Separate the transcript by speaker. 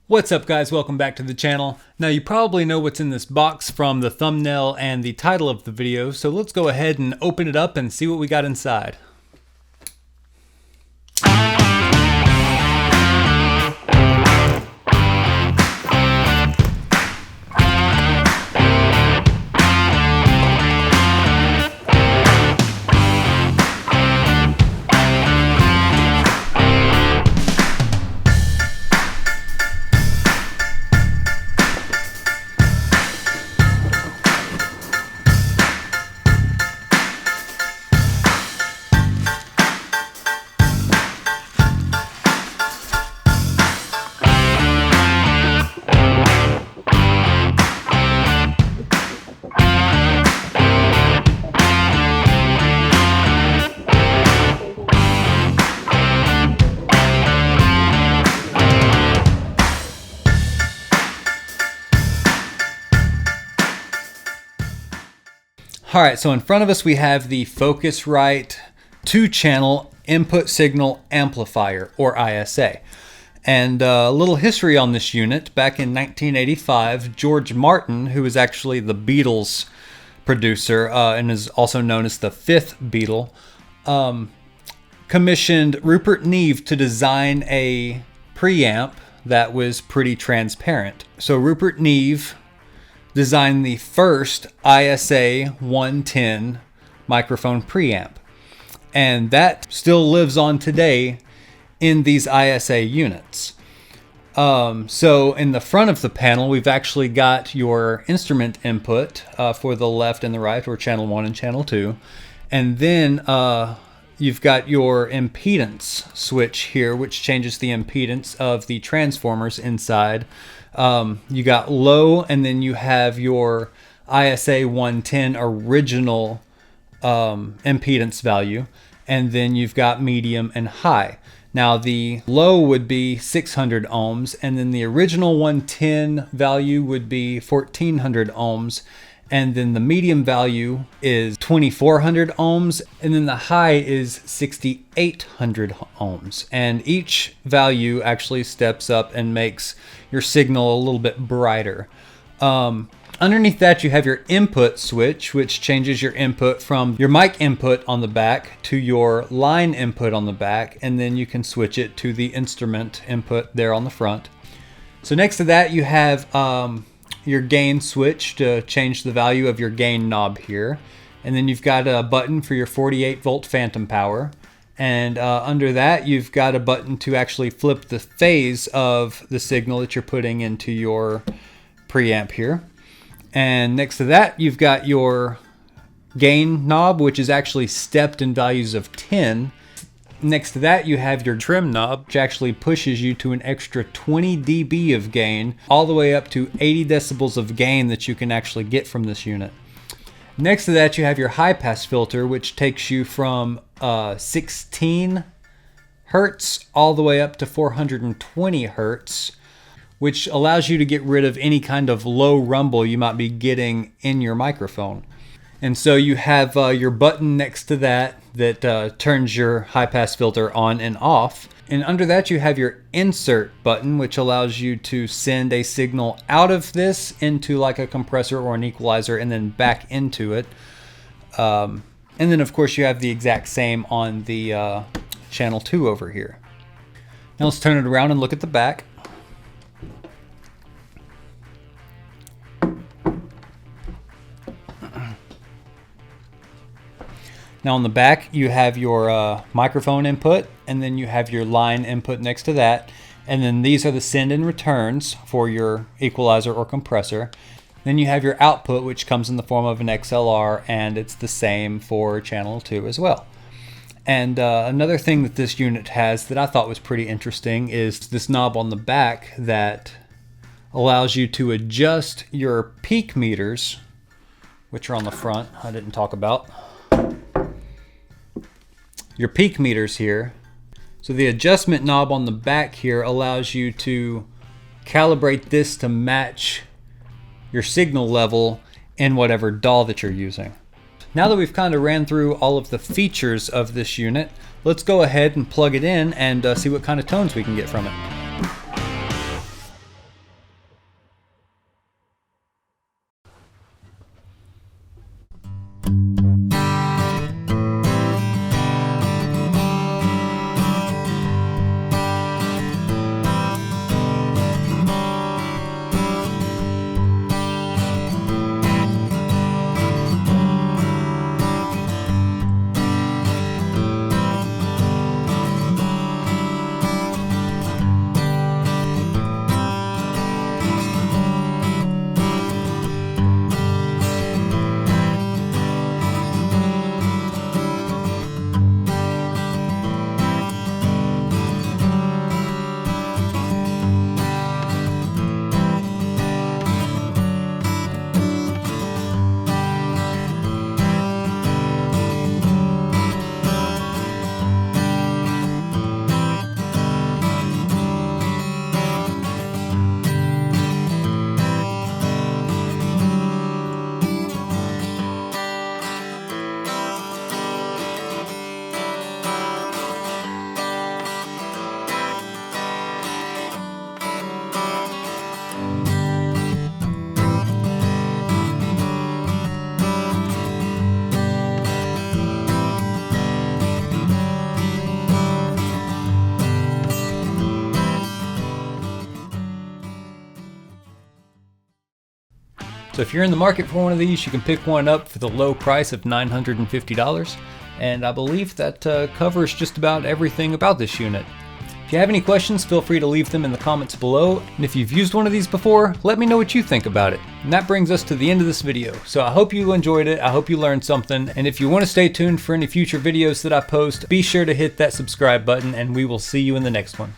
Speaker 1: What's up guys, welcome back to the channel. Now you probably know what's in this box from the thumbnail and the title of the video, so let's go ahead and open it up and see what we got inside. Alright, so in front of us we have the Focusrite 2-channel input signal amplifier, or ISA. And a little history on this unit. Back in 1985, George Martin, who is actually the Beatles producer and is also known as the fifth Beatle, commissioned Rupert Neve to design a preamp that was pretty transparent. So Rupert Neve designed the first ISA 110 microphone preamp, and that still lives on today in these ISA units. So in the front of the panel we've actually got your instrument input for the left and the right, or channel 1 and channel 2, and then you've got your impedance switch here, which changes the impedance of the transformers inside. You got low, and then you have your ISA 110 original impedance value, and then you've got medium and high. Now the low would be 600 ohms, and then the original 110 value would be 1400 ohms, and then the medium value is 2400 ohms, and then the high is 6800 ohms. And each value actually steps up and makes your signal a little bit brighter. Underneath that you have your input switch, which changes your input from your mic input on the back to your line input on the back, and then you can switch it to the instrument input there on the front. So next to that you have your gain switch to change the value of your gain knob here, and then you've got a button for your 48 volt phantom power, and under that you've got a button to actually flip the phase of the signal that you're putting into your preamp here. And next to that you've got your gain knob, which is actually stepped in values of 10. Next to that you have your trim knob, which actually pushes you to an extra 20 dB of gain, all the way up to 80 decibels of gain that you can actually get from this unit. Next to that you have your high pass filter, which takes you from 16 hertz all the way up to 420 hertz, which allows you to get rid of any kind of low rumble you might be getting in your microphone. And so you have your button next to that turns your high pass filter on and off. And under that you have your insert button, which allows you to send a signal out of this into like a compressor or an equalizer and then back into it. And then of course you have the exact same on the channel 2 over here. Now let's turn it around and look at the back. Now on the back you have your microphone input, and then you have your line input next to that, and then these are the send and returns for your equalizer or compressor. Then you have your output, which comes in the form of an XLR, and it's the same for channel 2 as well. And another thing that this unit has that I thought was pretty interesting is this knob on the back that allows you to adjust your peak meters, which are on the front, I didn't talk about. Your peak meters here. So the adjustment knob on the back here allows you to calibrate this to match your signal level in whatever DAW that you're using. Now that we've kind of ran through all of the features of this unit, let's go ahead and plug it in and see what kind of tones we can get from it. So if you're in the market for one of these, you can pick one up for the low price of $950. And I believe that covers just about everything about this unit. If you have any questions, feel free to leave them in the comments below. And if you've used one of these before, let me know what you think about it. And that brings us to the end of this video. So I hope you enjoyed it. I hope you learned something. And if you want to stay tuned for any future videos that I post, be sure to hit that subscribe button, and we will see you in the next one.